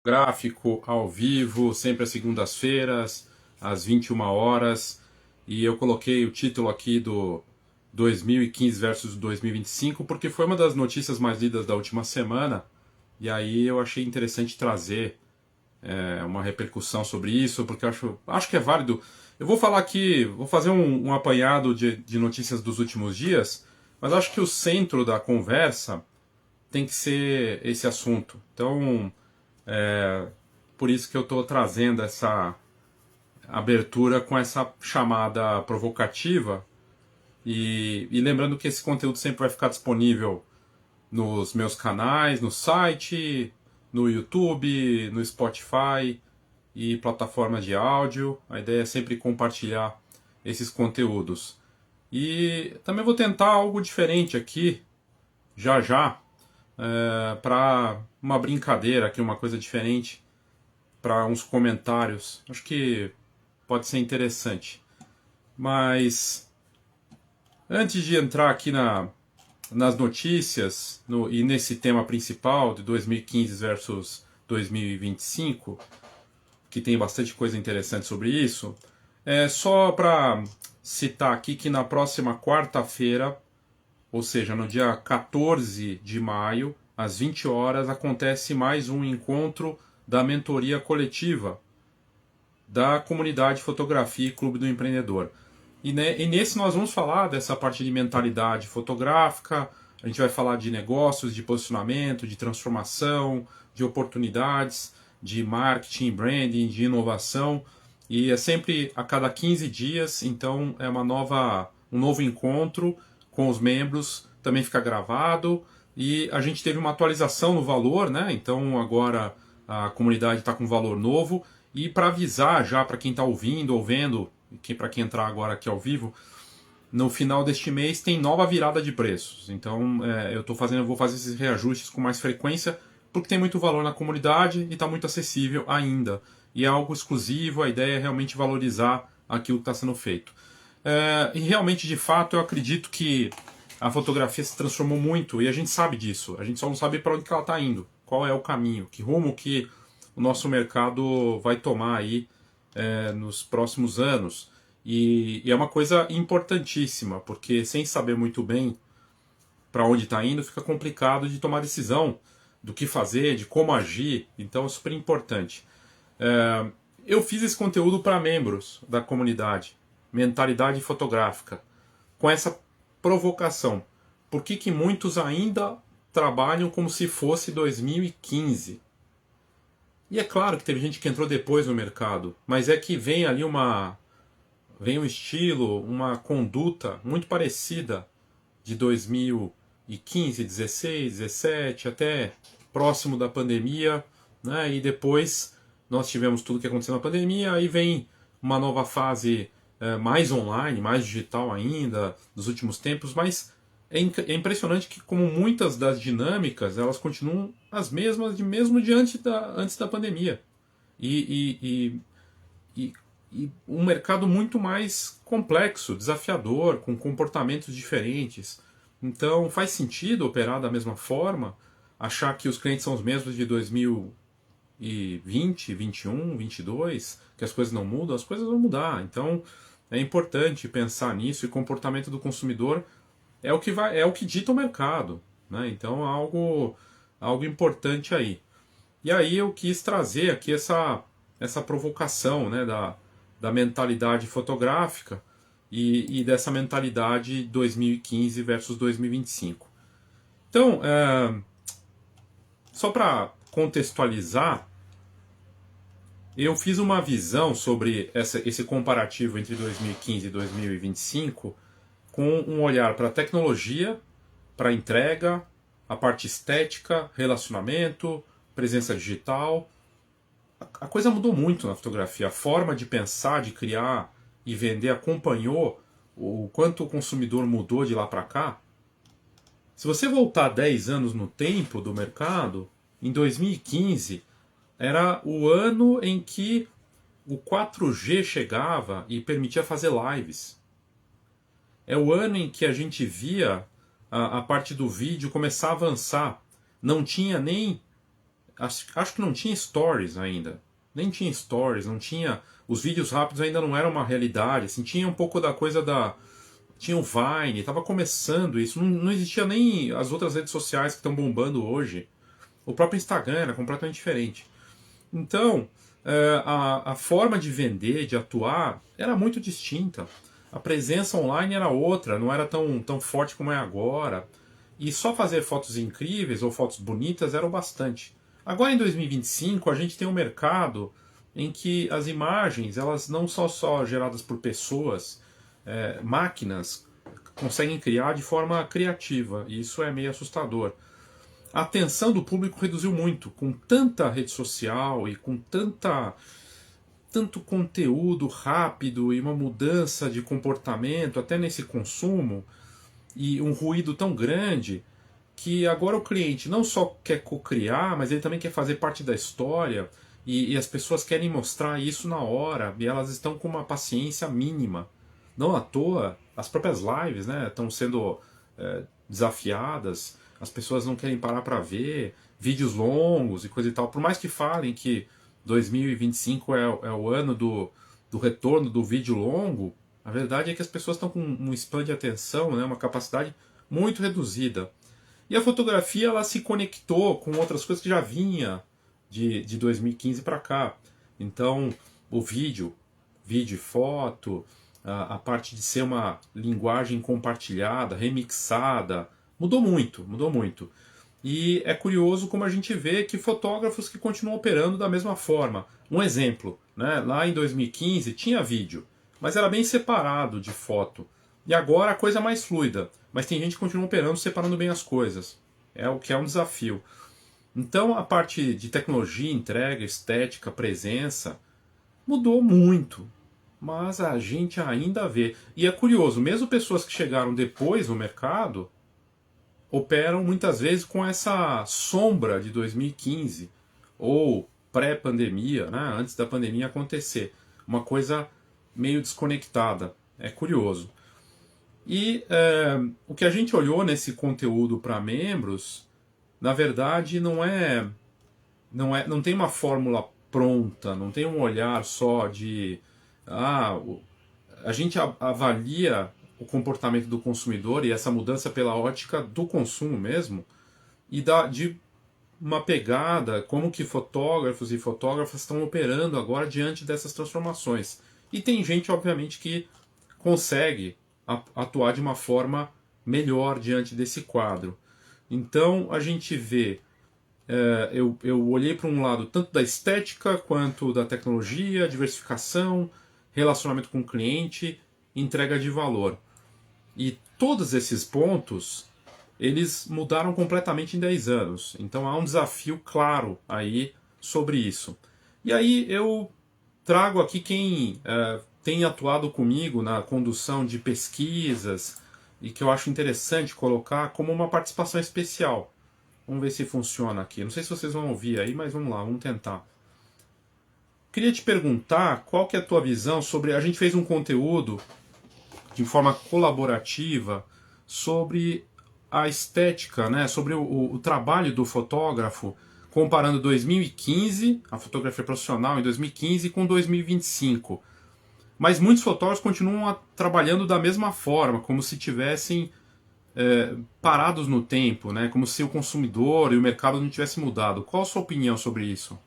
Gráfico ao vivo, sempre às segundas-feiras, às 21 horas. E eu coloquei o título aqui do 2015 versus 2025, porque foi uma das notícias mais lidas da última semana. E aí eu achei interessante trazer uma repercussão sobre isso, porque eu acho que é válido. Eu vou falar aqui, vou fazer um apanhado de notícias dos últimos dias, mas acho que o centro da conversa tem que ser esse assunto. Então, por isso que eu estou trazendo essa abertura com essa chamada provocativa. E lembrando que esse conteúdo sempre vai ficar disponível nos meus canais, no site, no YouTube, no Spotify e plataformas de áudio. A ideia é sempre compartilhar esses conteúdos. E também vou tentar algo diferente aqui, já já, para uma brincadeira aqui, uma coisa diferente, para uns comentários. Acho que pode ser interessante. Mas antes de entrar aqui nas notícias e nesse tema principal de 2015 versus 2025, que tem bastante coisa interessante sobre isso, é só para citar aqui que na próxima quarta-feira, ou seja, no dia 14 de maio, às 20 horas, acontece mais um encontro da mentoria coletiva da comunidade Fotografia e Clube do Empreendedor. E nesse nós vamos falar dessa parte de mentalidade fotográfica, a gente vai falar de negócios, de posicionamento, de transformação, de oportunidades, de marketing, branding, de inovação. E é sempre a cada 15 dias, então é um novo encontro com os membros, também fica gravado. E a gente teve uma atualização no valor, né? Então agora a comunidade está com um valor novo. E para avisar já para quem está ouvindo ou vendo, para quem entrar agora aqui ao vivo, no final deste mês tem nova virada de preços. Então eu vou fazer esses reajustes com mais frequência, porque tem muito valor na comunidade e está muito acessível ainda. E é algo exclusivo, a ideia é realmente valorizar aquilo que está sendo feito. E realmente, de fato, eu acredito que a fotografia se transformou muito e a gente sabe disso. A gente só não sabe para onde que ela está indo, qual é o caminho, que rumo que o nosso mercado vai tomar aí nos próximos anos. E é uma coisa importantíssima, porque sem saber muito bem para onde está indo, fica complicado de tomar decisão do que fazer, de como agir. Então é super importante. Eu fiz esse conteúdo para membros da comunidade, mentalidade fotográfica, com essa provocação. Por que muitos ainda trabalham como se fosse 2015? E é claro que teve gente que entrou depois no mercado, mas é que vem ali vem um estilo, uma conduta muito parecida de 2015, 16, 17, até próximo da pandemia, né? E depois nós tivemos tudo que aconteceu na pandemia, aí vem uma nova fase mais online, mais digital ainda, nos últimos tempos, mas é impressionante que como muitas das dinâmicas, elas continuam as mesmas, mesmo de antes da pandemia. E, e, e, e um mercado muito mais complexo, desafiador, com comportamentos diferentes. Então faz sentido operar da mesma forma, achar que os clientes são os mesmos de 2020, 21, 22, que as coisas não mudam, as coisas vão mudar. Então é importante pensar nisso e comportamento do consumidor é o que dita o mercado, né? Então algo importante aí. E aí eu quis trazer aqui essa provocação, né, da mentalidade fotográfica e dessa mentalidade 2015 versus 2025. Então, só para contextualizar, eu fiz uma visão sobre esse comparativo entre 2015 e 2025 com um olhar para a tecnologia, para a entrega, a parte estética, relacionamento, presença digital. A coisa mudou muito na fotografia. A forma de pensar, de criar e vender acompanhou o quanto o consumidor mudou de lá para cá. Se você voltar 10 anos no tempo do mercado, em 2015 era o ano em que o 4G chegava e permitia fazer lives. É o ano em que a gente via a parte do vídeo começar a avançar. Não tinha nem acho que não tinha stories ainda. Nem tinha stories, não tinha. Os vídeos rápidos ainda não eram uma realidade. Assim, tinha um pouco da coisa da. Tinha o Vine, estava começando isso. Não existia nem as outras redes sociais que estão bombando hoje. O próprio Instagram era completamente diferente. Então, a forma de vender, de atuar, era muito distinta. A presença online era outra, não era tão forte como é agora. E só fazer fotos incríveis ou fotos bonitas era o bastante. Agora em 2025 a gente tem um mercado em que as imagens elas não são só geradas por pessoas, máquinas conseguem criar de forma criativa, e isso é meio assustador. A atenção do público reduziu muito, com tanta rede social e com tanto conteúdo rápido e uma mudança de comportamento, até nesse consumo, e um ruído tão grande, que agora o cliente não só quer co-criar, mas ele também quer fazer parte da história, e as pessoas querem mostrar isso na hora, e elas estão com uma paciência mínima. Não à toa, as próprias lives, né, estão sendo desafiadas, as pessoas não querem parar para ver, vídeos longos e coisa e tal. Por mais que falem que 2025 é o ano do retorno do vídeo longo, a verdade é que as pessoas estão com um span de atenção, né, uma capacidade muito reduzida. E a fotografia ela se conectou com outras coisas que já vinha de 2015 para cá. Então, o vídeo e foto, a parte de ser uma linguagem compartilhada, remixada, mudou muito, mudou muito. E é curioso como a gente vê que fotógrafos que continuam operando da mesma forma. Um exemplo, né? Lá em 2015 tinha vídeo, mas era bem separado de foto. E agora a coisa é mais fluida, mas tem gente que continua operando separando bem as coisas. É o que é um desafio. Então a parte de tecnologia, entrega, estética, presença mudou muito. Mas a gente ainda vê. E é curioso, mesmo pessoas que chegaram depois no mercado operam muitas vezes com essa sombra de 2015 ou pré-pandemia, né, antes da pandemia acontecer. Uma coisa meio desconectada. É curioso. E o que a gente olhou nesse conteúdo para membros, na verdade, não tem uma fórmula pronta, não tem um olhar só de a gente avalia o comportamento do consumidor e essa mudança pela ótica do consumo mesmo, e de uma pegada como que fotógrafos e fotógrafas estão operando agora diante dessas transformações. E tem gente, obviamente, que consegue atuar de uma forma melhor diante desse quadro. Então a gente vê, eu olhei para um lado tanto da estética quanto da tecnologia, diversificação, relacionamento com o cliente, entrega de valor. E todos esses pontos, eles mudaram completamente em 10 anos. Então há um desafio claro aí sobre isso. E aí eu trago aqui quem tem atuado comigo na condução de pesquisas e que eu acho interessante colocar como uma participação especial. Vamos ver se funciona aqui. Não sei se vocês vão ouvir aí, mas vamos lá, vamos tentar. Queria te perguntar qual que é a tua visão sobre... A gente fez um conteúdo de forma colaborativa sobre a estética, né? Sobre o trabalho do fotógrafo, comparando 2015, a fotografia profissional em 2015, com 2025. Mas muitos fotógrafos continuam trabalhando da mesma forma, como se tivessem parados no tempo, né? Como se o consumidor e o mercado não tivessem mudado. Qual a sua opinião sobre isso?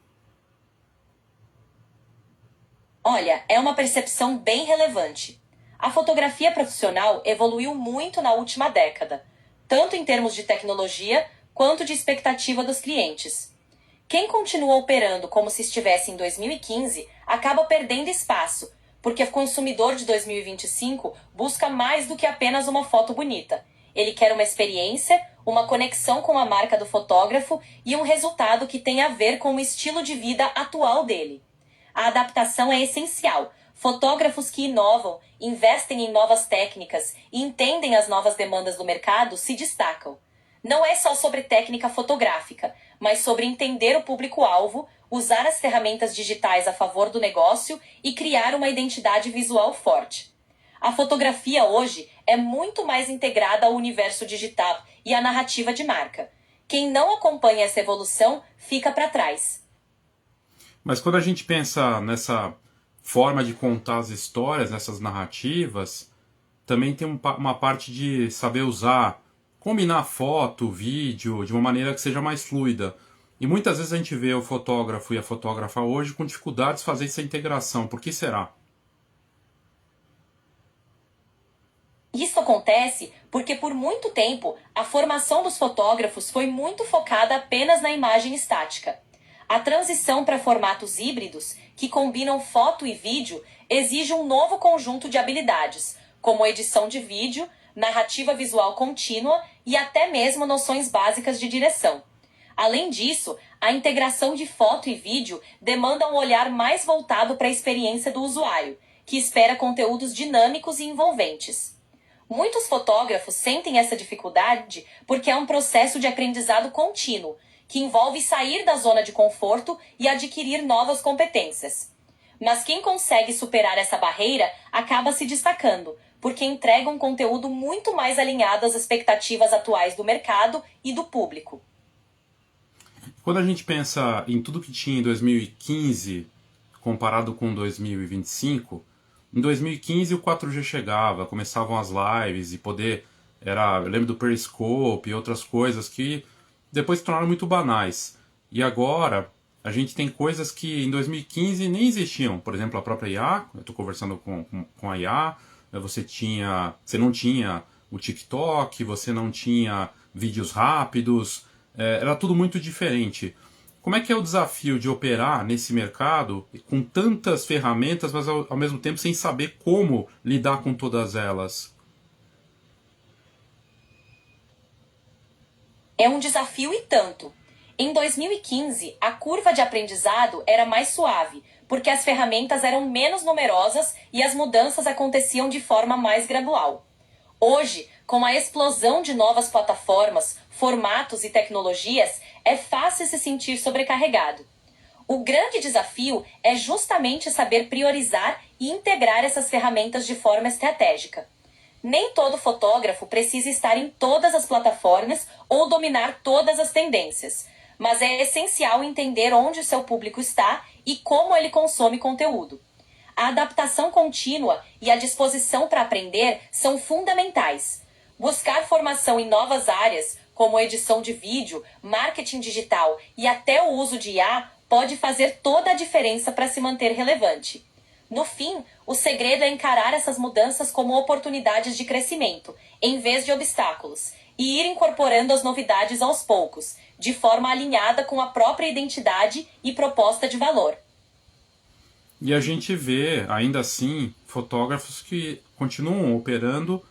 Olha, é uma percepção bem relevante. A fotografia profissional evoluiu muito na última década, tanto em termos de tecnologia quanto de expectativa dos clientes. Quem continua operando como se estivesse em 2015 acaba perdendo espaço, porque o consumidor de 2025 busca mais do que apenas uma foto bonita. Ele quer uma experiência, uma conexão com a marca do fotógrafo e um resultado que tenha a ver com o estilo de vida atual dele. A adaptação é essencial. Fotógrafos que inovam, investem em novas técnicas e entendem as novas demandas do mercado se destacam. Não é só sobre técnica fotográfica, mas sobre entender o público-alvo, usar as ferramentas digitais a favor do negócio e criar uma identidade visual forte. A fotografia hoje é muito mais integrada ao universo digital e à narrativa de marca. Quem não acompanha essa evolução fica para trás. Mas quando a gente pensa nessa forma de contar as histórias, nessas narrativas, também tem uma parte de saber usar, combinar foto, vídeo, de uma maneira que seja mais fluida. E muitas vezes a gente vê o fotógrafo e a fotógrafa hoje com dificuldades de fazer essa integração. Por que será? Isso acontece porque por muito tempo a formação dos fotógrafos foi muito focada apenas na imagem estática. A transição para formatos híbridos, que combinam foto e vídeo, exige um novo conjunto de habilidades, como edição de vídeo, narrativa visual contínua e até mesmo noções básicas de direção. Além disso, a integração de foto e vídeo demanda um olhar mais voltado para a experiência do usuário, que espera conteúdos dinâmicos e envolventes. Muitos fotógrafos sentem essa dificuldade porque é um processo de aprendizado contínuo, que envolve sair da zona de conforto e adquirir novas competências. Mas quem consegue superar essa barreira acaba se destacando, porque entrega um conteúdo muito mais alinhado às expectativas atuais do mercado e do público. Quando a gente pensa em tudo que tinha em 2015 comparado com 2025, em 2015 o 4G chegava, começavam as lives e eu lembro do Periscope e outras coisas que depois se tornaram muito banais. E agora a gente tem coisas que em 2015 nem existiam. Por exemplo, a própria IA, eu estou conversando com a IA, você não tinha o TikTok, você não tinha vídeos rápidos, era tudo muito diferente. Como é que é o desafio de operar nesse mercado com tantas ferramentas, mas ao mesmo tempo sem saber como lidar com todas elas? É um desafio e tanto. Em 2015, a curva de aprendizado era mais suave, porque as ferramentas eram menos numerosas e as mudanças aconteciam de forma mais gradual. Hoje, com a explosão de novas plataformas, formatos e tecnologias, é fácil se sentir sobrecarregado. O grande desafio é justamente saber priorizar e integrar essas ferramentas de forma estratégica. Nem todo fotógrafo precisa estar em todas as plataformas ou dominar todas as tendências, mas é essencial entender onde o seu público está e como ele consome conteúdo. A adaptação contínua e a disposição para aprender são fundamentais. Buscar formação em novas áreas, como edição de vídeo, marketing digital e até o uso de IA, pode fazer toda a diferença para se manter relevante. No fim, o segredo é encarar essas mudanças como oportunidades de crescimento, em vez de obstáculos, e ir incorporando as novidades aos poucos, de forma alinhada com a própria identidade e proposta de valor. E a gente vê, ainda assim, fotógrafos que continuam operando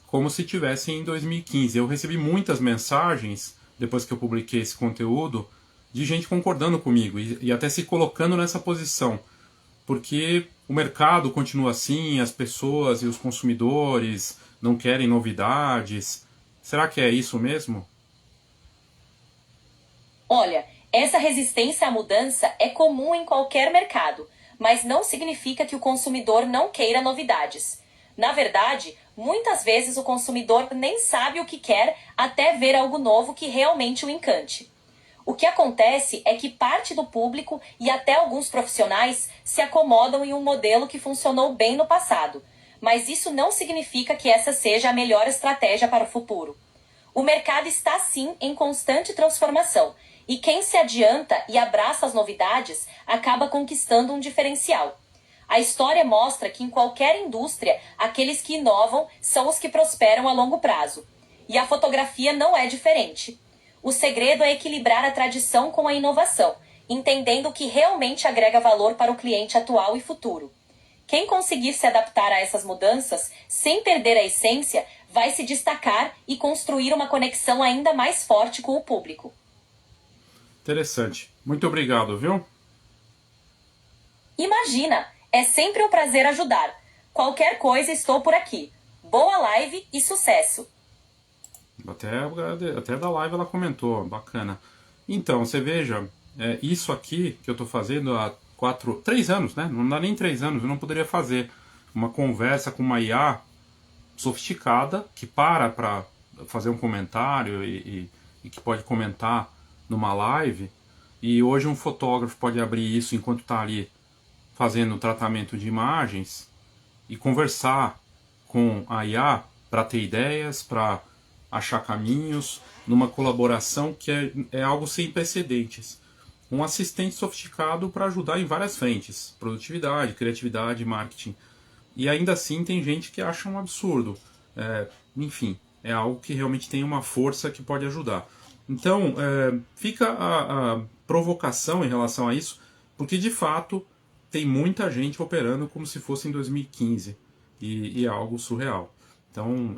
como se tivessem em 2015. Eu recebi muitas mensagens, depois que eu publiquei esse conteúdo, de gente concordando comigo e até se colocando nessa posição. Porque o mercado continua assim, as pessoas e os consumidores não querem novidades. Será que é isso mesmo? Olha, essa resistência à mudança é comum em qualquer mercado, mas não significa que o consumidor não queira novidades. Na verdade, muitas vezes o consumidor nem sabe o que quer até ver algo novo que realmente o encante. O que acontece é que parte do público e até alguns profissionais se acomodam em um modelo que funcionou bem no passado, mas isso não significa que essa seja a melhor estratégia para o futuro. O mercado está sim em constante transformação, e quem se adianta e abraça as novidades acaba conquistando um diferencial. A história mostra que em qualquer indústria, aqueles que inovam são os que prosperam a longo prazo. E a fotografia não é diferente. O segredo é equilibrar a tradição com a inovação, entendendo o que realmente agrega valor para o cliente atual e futuro. Quem conseguir se adaptar a essas mudanças, sem perder a essência, vai se destacar e construir uma conexão ainda mais forte com o público. Interessante. Muito obrigado, viu? Imagina! É sempre um prazer ajudar. Qualquer coisa, estou por aqui. Boa live e sucesso! Até da live ela comentou, bacana. Então, você veja, isso aqui que eu estou fazendo há 3 anos, né? Não dá nem 3 anos, eu não poderia fazer uma conversa com uma IA sofisticada que para fazer um comentário e e que pode comentar numa live, e hoje um fotógrafo pode abrir isso enquanto está ali fazendo o tratamento de imagens e conversar com a IA para ter ideias, para achar caminhos, numa colaboração que é algo sem precedentes. Um assistente sofisticado para ajudar em várias frentes, produtividade, criatividade, marketing. E ainda assim tem gente que acha um absurdo. Enfim, é algo que realmente tem uma força que pode ajudar. Então, fica a provocação em relação a isso, porque de fato tem muita gente operando como se fosse em 2015, e é algo surreal. Então,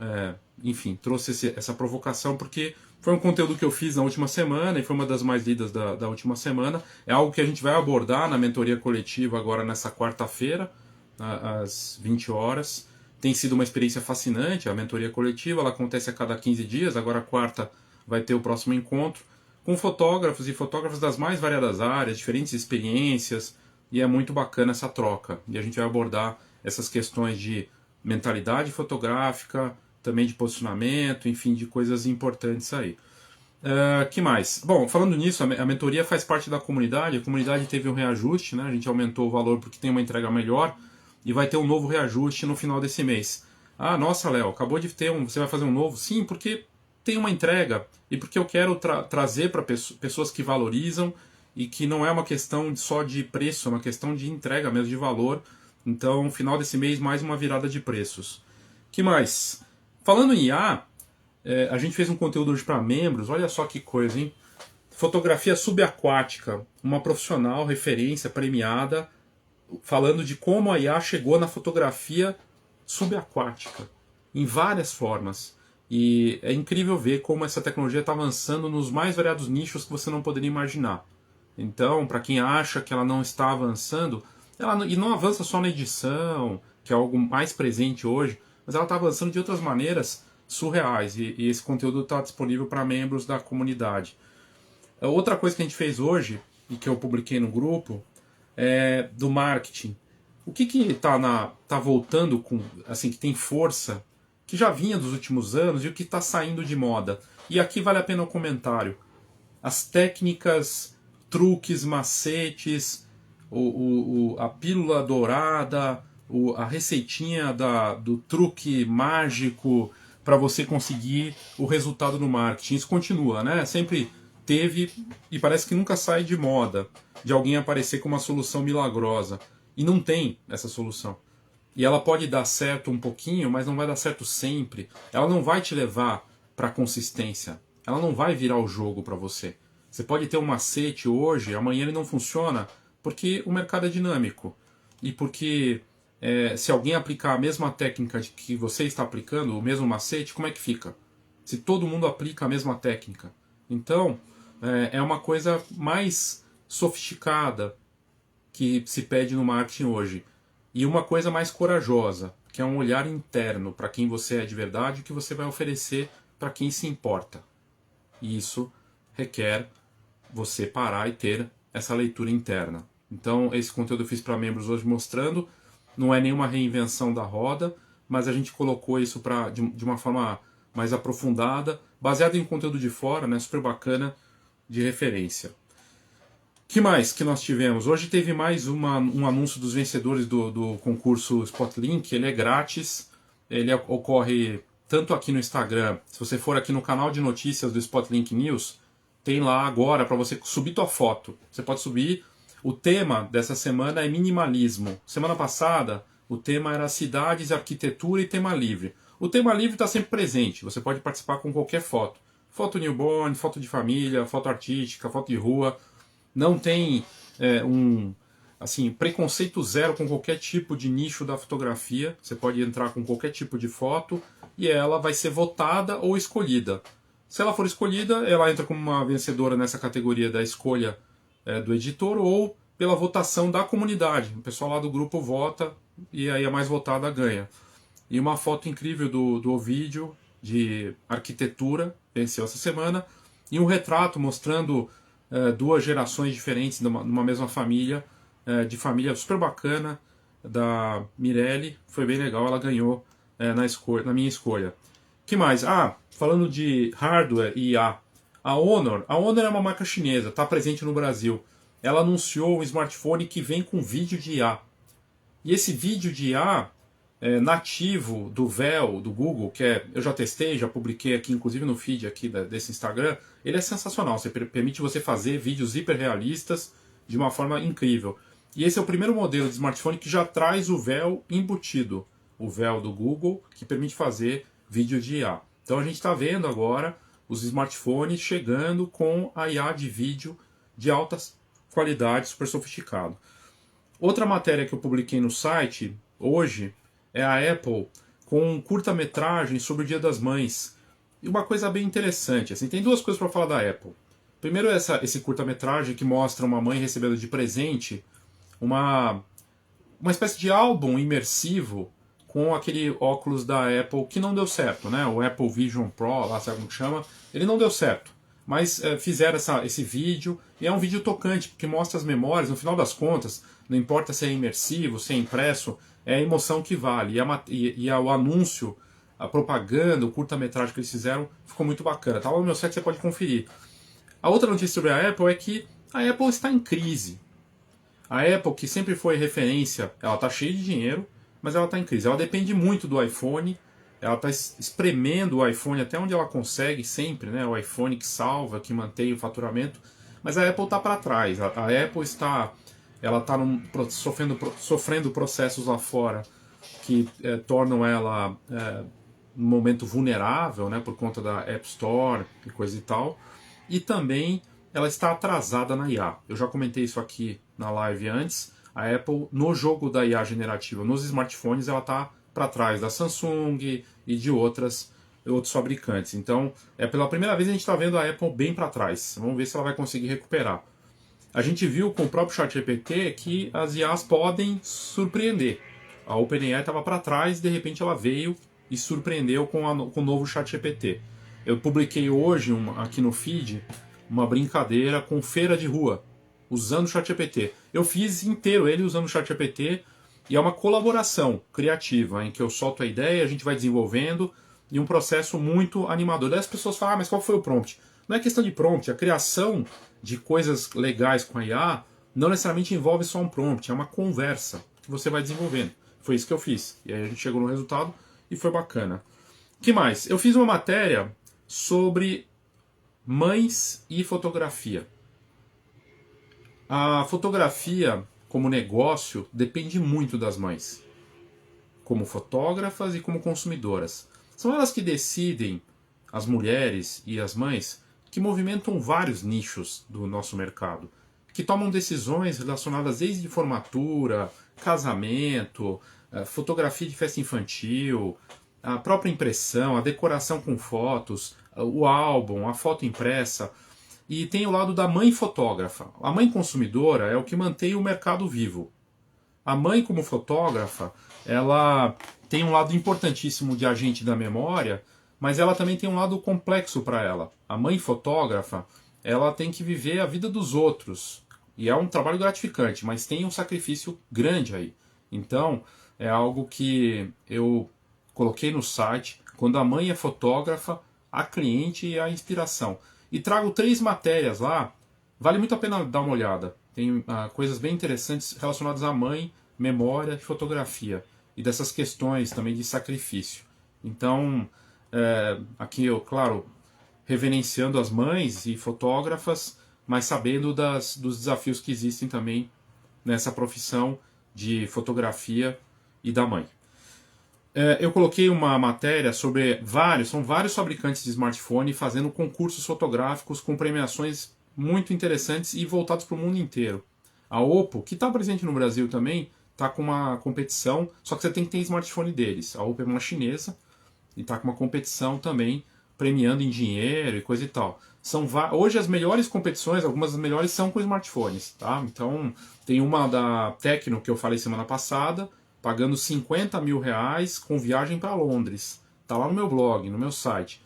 enfim, trouxe essa provocação porque foi um conteúdo que eu fiz na última semana e foi uma das mais lidas da última semana. É algo que a gente vai abordar na mentoria coletiva agora nessa quarta-feira, às 20 horas. Tem sido uma experiência fascinante, a mentoria coletiva, ela acontece a cada 15 dias, agora a quarta vai ter o próximo encontro, com fotógrafos e fotógrafos das mais variadas áreas, diferentes experiências, e é muito bacana essa troca. E a gente vai abordar essas questões de mentalidade fotográfica, também de posicionamento, enfim, de coisas importantes aí. Que mais? Bom, falando nisso, a mentoria faz parte da comunidade, a comunidade teve um reajuste, né? A gente aumentou o valor porque tem uma entrega melhor, e vai ter um novo reajuste no final desse mês. Ah, nossa, Léo, acabou de ter você vai fazer um novo? Sim, porque tem uma entrega, e porque eu quero trazer para pessoas que valorizam, e que não é uma questão só de preço, é uma questão de entrega mesmo, de valor. Então, no final desse mês, mais uma virada de preços. Que mais? Falando em IA, a gente fez um conteúdo hoje para membros, olha só que coisa, hein? Fotografia subaquática, uma profissional, referência, premiada, falando de como a IA chegou na fotografia subaquática, em várias formas. E é incrível ver como essa tecnologia está avançando nos mais variados nichos que você não poderia imaginar. Então, para quem acha que ela não está avançando, e não avança só na edição, que é algo mais presente hoje, mas ela está avançando de outras maneiras surreais, e esse conteúdo está disponível para membros da comunidade. Outra coisa que a gente fez hoje, e que eu publiquei no grupo, é do marketing. O que tá voltando com, assim, que tem força, que já vinha dos últimos anos, e o que está saindo de moda. E aqui vale a pena o comentário. As técnicas, truques, macetes, a pílula dourada, a receitinha do truque mágico para você conseguir o resultado no marketing. Isso continua, né? Sempre teve, e parece que nunca sai de moda, de alguém aparecer com uma solução milagrosa. E não tem essa solução. E ela pode dar certo um pouquinho, mas não vai dar certo sempre. Ela não vai te levar para consistência. Ela não vai virar o jogo para você. Você pode ter um macete hoje, amanhã ele não funciona, porque o mercado é dinâmico. E porque se alguém aplicar a mesma técnica que você está aplicando, o mesmo macete, como é que fica? Se todo mundo aplica a mesma técnica. Então, é uma coisa mais sofisticada que se pede no marketing hoje. E uma coisa mais corajosa, que é um olhar interno para quem você é de verdade e o que você vai oferecer para quem se importa. E isso requer você parar e ter essa leitura interna. Então, esse conteúdo eu fiz para membros hoje mostrando, não é nenhuma reinvenção da roda, mas a gente colocou isso de uma forma mais aprofundada, baseado em conteúdo de fora, né, super bacana, de referência. Que mais que nós tivemos? Hoje teve mais um anúncio dos vencedores do concurso Spotlink. Ele é grátis, ele ocorre tanto aqui no Instagram, se você for aqui no canal de notícias do Spotlink News, tem lá agora para você subir tua foto. Você pode subir. O tema dessa semana é minimalismo. Semana passada o tema era cidades, arquitetura e tema livre. O tema livre está sempre presente, você pode participar com qualquer foto. Foto newborn, foto de família, foto artística, foto de rua. Não tem preconceito zero com qualquer tipo de nicho da fotografia. Você pode entrar com qualquer tipo de foto e ela vai ser votada ou escolhida. Se ela for escolhida, ela entra como uma vencedora nessa categoria da escolha do editor ou pela votação da comunidade. O pessoal lá do grupo vota e aí a mais votada ganha. E uma foto incrível do Ovídio, de arquitetura, venceu essa semana, e um retrato mostrando duas gerações diferentes numa mesma família, de família super bacana, da Mirelle, foi bem legal, ela ganhou na minha escolha. Que mais? Falando de hardware e IA, A Honor é uma marca chinesa, está presente no Brasil. Ela anunciou um smartphone que vem com vídeo de IA. E esse vídeo de IA nativo do Véu, do Google, eu já testei, já publiquei aqui, inclusive no feed aqui desse Instagram, ele é sensacional. Permite você fazer vídeos hiperrealistas de uma forma incrível. E esse é o primeiro modelo de smartphone que já traz o Véu embutido. O Véu do Google, que permite fazer vídeo de IA. Então a gente está vendo agora os smartphones chegando com a IA de vídeo de alta qualidade, super sofisticado. Outra matéria que eu publiquei no site hoje é a Apple com um curta-metragem sobre o Dia das Mães. E uma coisa bem interessante, assim, tem duas coisas para falar da Apple. Primeiro esse curta-metragem que mostra uma mãe recebendo de presente uma espécie de álbum imersivo com aquele óculos da Apple que não deu certo, né? O Apple Vision Pro, lá sabe como chama, ele não deu certo. Mas fizeram esse vídeo, e é um vídeo tocante, porque mostra as memórias, no final das contas, não importa se é imersivo, se é impresso, é a emoção que vale. E o anúncio, a propaganda, o curta-metragem que eles fizeram, ficou muito bacana. Tá lá no meu site, você pode conferir. A outra notícia sobre a Apple é que a Apple está em crise. A Apple, que sempre foi referência, ela está cheia de dinheiro, mas ela está em crise. Ela depende muito do iPhone, ela está espremendo o iPhone até onde ela consegue sempre, né? O iPhone que salva, que mantém o faturamento, mas a Apple está para trás. A Apple está sofrendo processos lá fora que tornam ela num momento vulnerável, né? Por conta da App Store e coisa e tal. E também ela está atrasada na IA. Eu já comentei isso aqui na live antes. A Apple, no jogo da IA generativa nos smartphones, ela está para trás da Samsung e de outros fabricantes. Então, pela primeira vez a gente está vendo a Apple bem para trás. Vamos ver se ela vai conseguir recuperar. A gente viu com o próprio ChatGPT que as IAs podem surpreender. A OpenAI estava para trás e de repente ela veio e surpreendeu com o novo ChatGPT. Eu publiquei hoje aqui no feed uma brincadeira com feira de rua, usando o ChatGPT. Eu fiz inteiro ele usando o ChatGPT e é uma colaboração criativa, em que eu solto a ideia, a gente vai desenvolvendo, e um processo muito animador. Daí as pessoas falam, mas qual foi o prompt? Não é questão de prompt, a criação de coisas legais com a IA não necessariamente envolve só um prompt, é uma conversa que você vai desenvolvendo. Foi isso que eu fiz. E aí a gente chegou no resultado e foi bacana. O que mais? Eu fiz uma matéria sobre mães e fotografia. A fotografia, como negócio, depende muito das mães, como fotógrafas e como consumidoras. São elas que decidem, as mulheres e as mães, que movimentam vários nichos do nosso mercado, que tomam decisões relacionadas desde formatura, casamento, fotografia de festa infantil, a própria impressão, a decoração com fotos, o álbum, a foto impressa. E tem o lado da mãe fotógrafa. A mãe consumidora é o que mantém o mercado vivo. A mãe, como fotógrafa, ela tem um lado importantíssimo de agente da memória, mas ela também tem um lado complexo para ela. A mãe fotógrafa, ela tem que viver a vida dos outros. E é um trabalho gratificante, mas tem um sacrifício grande aí. Então, é algo que eu coloquei no site. Quando a mãe é fotógrafa, a cliente é a inspiração. E trago 3 matérias lá, vale muito a pena dar uma olhada. Tem coisas bem interessantes relacionadas à mãe, memória e fotografia. E dessas questões também de sacrifício. Então, aqui eu, claro, reverenciando as mães e fotógrafas, mas sabendo dos desafios que existem também nessa profissão de fotografia e da mãe. Eu coloquei uma matéria sobre são vários fabricantes de smartphone fazendo concursos fotográficos com premiações muito interessantes e voltados para o mundo inteiro. A Oppo, que está presente no Brasil também, está com uma competição, só que você tem que ter smartphone deles. A Oppo é uma chinesa e está com uma competição também, premiando em dinheiro e coisa e tal. Hoje as melhores competições, algumas das melhores são com smartphones. Tá? Então tem uma da Tecno que eu falei semana passada, pagando 50 mil reais com viagem para Londres. Está lá no meu blog, no meu site.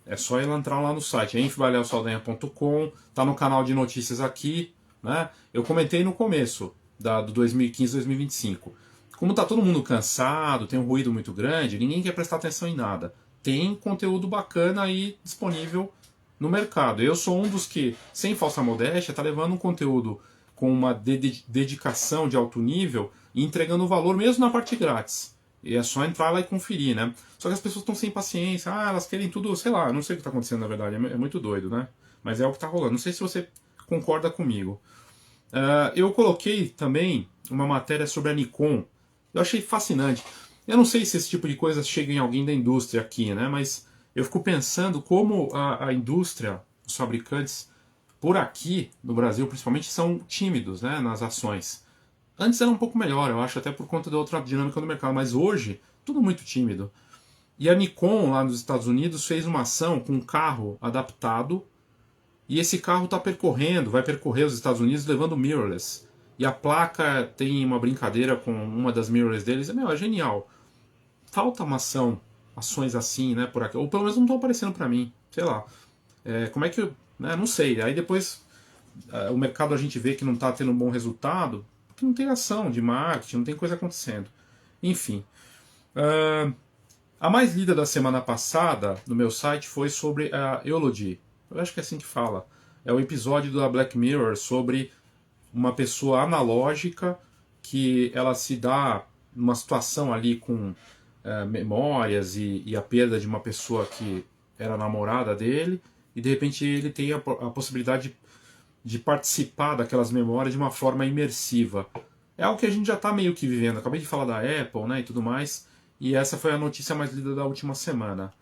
É só entrar lá no site, enfibaleosaldanha.com, está no canal de notícias aqui. Né? Eu comentei no começo do 2015-2025. Como está todo mundo cansado, tem um ruído muito grande, ninguém quer prestar atenção em nada. Tem conteúdo bacana aí disponível no mercado. Eu sou um dos que, sem falsa modéstia, está levando um conteúdo com uma dedicação de alto nível e entregando valor mesmo na parte grátis. E é só entrar lá e conferir, né? Só que as pessoas estão sem paciência, elas querem tudo, sei lá, não sei o que está acontecendo na verdade, é muito doido, né? Mas é o que está rolando. Não sei se você concorda comigo. Eu coloquei também uma matéria sobre a Nikon. Eu achei fascinante. Eu não sei se esse tipo de coisa chega em alguém da indústria aqui, né? Mas eu fico pensando como a indústria, os fabricantes, por aqui, no Brasil principalmente, são tímidos, né, nas ações. Antes era um pouco melhor, eu acho, até por conta da outra dinâmica do mercado, mas hoje, tudo muito tímido. E a Nikon, lá nos Estados Unidos, fez uma ação com um carro adaptado, e esse carro vai percorrer os Estados Unidos levando mirrorless. E a placa tem uma brincadeira com uma das mirrorless deles, é genial. Falta ações assim, né, por aqui, ou pelo menos não estão aparecendo para mim, sei lá. Como é que eu, né, não sei. Aí depois o mercado a gente vê que não está tendo um bom resultado, porque não tem ação de marketing, não tem coisa acontecendo. Enfim. A mais lida da semana passada no meu site foi sobre a Eulogy. Eu acho que é assim que fala. É o episódio da Black Mirror sobre uma pessoa analógica que ela se dá numa situação ali com memórias e a perda de uma pessoa que era namorada dele, e de repente ele tem a possibilidade de participar daquelas memórias de uma forma imersiva. É algo que a gente já está meio que vivendo. Acabei de falar da Apple, né, e tudo mais, e essa foi a notícia mais lida da última semana.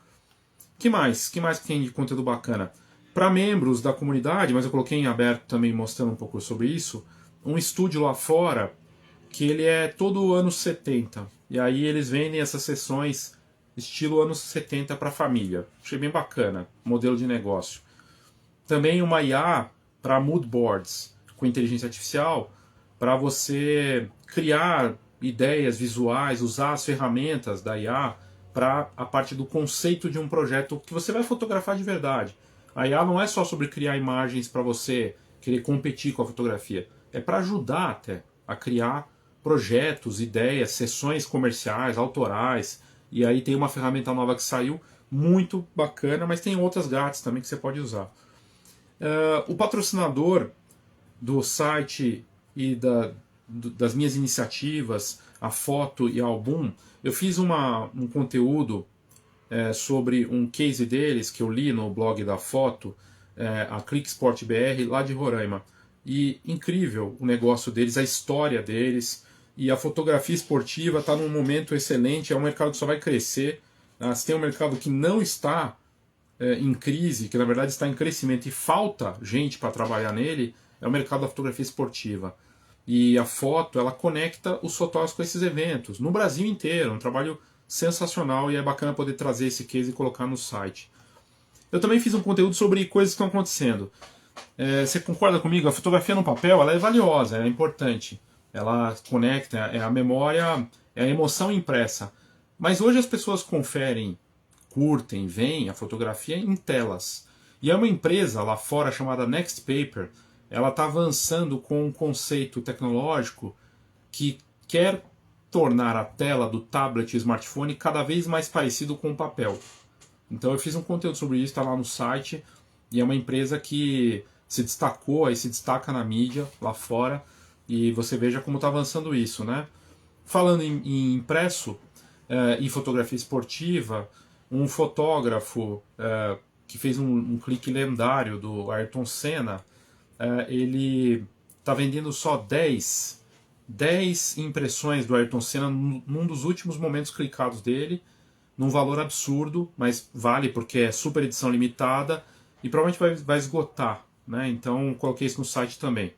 Que mais? Que mais tem de conteúdo bacana? Para membros da comunidade, mas eu coloquei em aberto também mostrando um pouco sobre isso, um estúdio lá fora que ele é todo anos 70. E aí eles vendem essas sessões estilo anos 70 para família. Achei bem bacana, modelo de negócio. Também uma IA para mood boards com inteligência artificial, para você criar ideias visuais, usar as ferramentas da IA para a parte do conceito de um projeto que você vai fotografar de verdade. A IA não é só sobre criar imagens para você querer competir com a fotografia, é para ajudar até a criar projetos, ideias, sessões comerciais, autorais. E aí tem uma ferramenta nova que saiu, muito bacana, mas tem outras grátis também que você pode usar. O patrocinador do site e das minhas iniciativas, a foto e a album, eu fiz um conteúdo sobre um case deles que eu li no blog da foto, a Clicksport BR, lá de Roraima. E incrível o negócio deles, a história deles, e a fotografia esportiva está num momento excelente, é um mercado que só vai crescer. Se tem um mercado que não está em crise, que na verdade está em crescimento e falta gente para trabalhar nele, é o mercado da fotografia esportiva. E a foto, ela conecta os fotógrafos com esses eventos, no Brasil inteiro, um trabalho sensacional, e é bacana poder trazer esse case e colocar no site. Eu também fiz um conteúdo sobre coisas que estão acontecendo. Você concorda comigo? A fotografia no papel, ela é valiosa, ela é importante. Ela conecta, é a memória, é a emoção impressa. Mas hoje as pessoas conferem, curtem, veem a fotografia em telas. E é uma empresa lá fora chamada Next Paper, ela está avançando com um conceito tecnológico que quer tornar a tela do tablet e smartphone cada vez mais parecido com o papel. Então eu fiz um conteúdo sobre isso, está lá no site, e é uma empresa que se destacou, aí se destaca na mídia lá fora, e você veja como está avançando isso, né? Falando em impresso, em fotografia esportiva, um fotógrafo que fez um clique lendário do Ayrton Senna, ele está vendendo só 10 impressões do Ayrton Senna num dos últimos momentos clicados dele, num valor absurdo, mas vale porque é super edição limitada e provavelmente vai esgotar, né? Então coloquei isso no site também.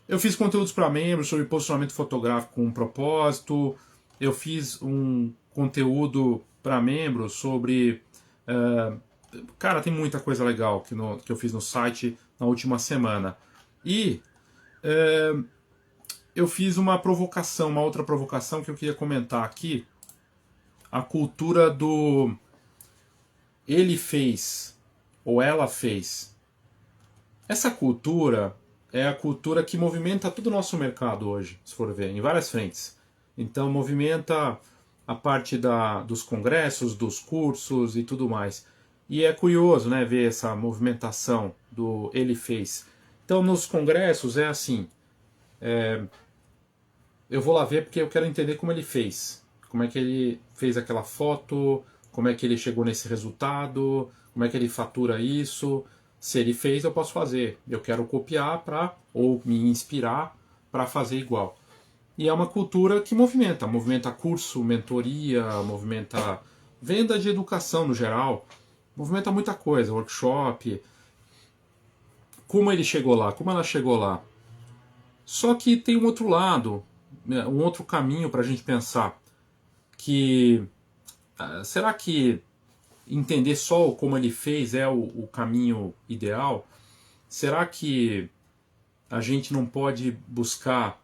Eu fiz conteúdos para membros sobre posicionamento fotográfico com um propósito. Eu fiz um conteúdo para membros sobre... cara, tem muita coisa legal que eu fiz no site na última semana. E eu fiz uma outra provocação que eu queria comentar aqui. A cultura do ele fez ou ela fez. Essa cultura é a cultura que movimenta todo o nosso mercado hoje, se for ver, em várias frentes. Então movimenta a parte dos congressos, dos cursos e tudo mais. E é curioso, né, ver essa movimentação do ele fez. Então, nos congressos é assim, eu vou lá ver porque eu quero entender como ele fez. Como é que ele fez aquela foto, como é que ele chegou nesse resultado, como é que ele fatura isso. Se ele fez, eu posso fazer. Eu quero copiar ou me inspirar para fazer igual. E é uma cultura que movimenta curso, mentoria, movimenta venda de educação no geral, movimenta muita coisa, workshop. Como ele chegou lá, como ela chegou lá. Só que tem um outro lado, né, um outro caminho para a gente pensar, que será que entender só como ele fez é o caminho ideal? Será que a gente não pode buscar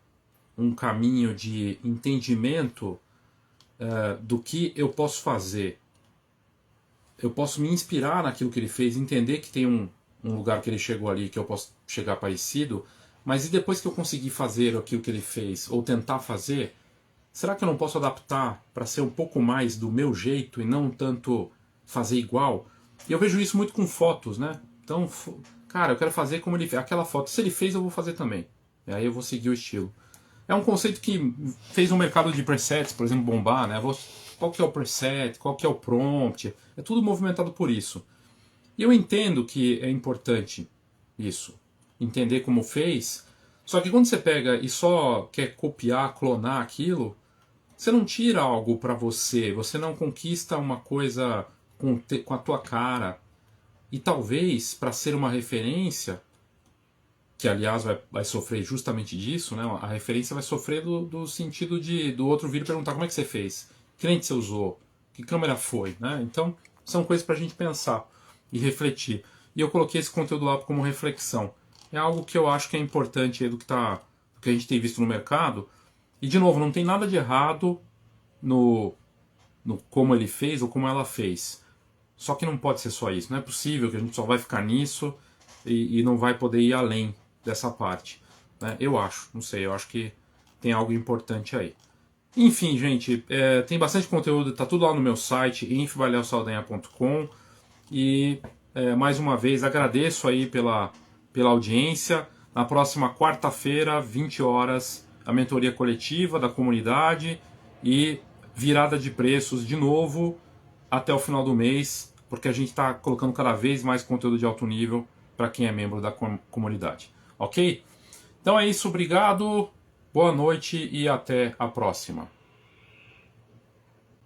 um caminho de entendimento do que eu posso fazer? Eu posso me inspirar naquilo que ele fez, entender que tem um lugar que ele chegou ali que eu posso chegar parecido, mas e depois que eu conseguir fazer aquilo que ele fez, ou tentar fazer, será que eu não posso adaptar para ser um pouco mais do meu jeito e não tanto fazer igual? E eu vejo isso muito com fotos, né? Então, cara, eu quero fazer como ele fez. Aquela foto, se ele fez, eu vou fazer também. E aí eu vou seguir o estilo. É um conceito que fez o mercado de presets, por exemplo, bombar, né? Qual que é o preset, qual que é o prompt, é tudo movimentado por isso. E eu entendo que é importante isso, entender como fez, só que quando você pega e só quer copiar, clonar aquilo, você não tira algo para você, você não conquista uma coisa com a tua cara. E talvez, para ser uma referência, que aliás vai sofrer justamente disso, né? A referência vai sofrer do sentido do outro vir e perguntar como é que você fez, que lente você usou, que câmera foi, né? Então são coisas para a gente pensar e refletir. E eu coloquei esse conteúdo lá como reflexão. É algo que eu acho que é importante aí do que a gente tem visto no mercado. E de novo, não tem nada de errado no como ele fez ou como ela fez. Só que não pode ser só isso. Não é possível que a gente só vai ficar nisso e não vai poder ir além dessa parte, né? Eu acho, não sei, eu acho que tem algo importante aí. Enfim, gente, tem bastante conteúdo, tá tudo lá no meu site, infobaleosaldanha.com, e mais uma vez agradeço aí pela audiência. Na próxima quarta-feira, 20 horas, a mentoria coletiva da comunidade e virada de preços de novo até o final do mês, porque a gente está colocando cada vez mais conteúdo de alto nível para quem é membro da comunidade. Ok? Então é isso, obrigado, boa noite e até a próxima.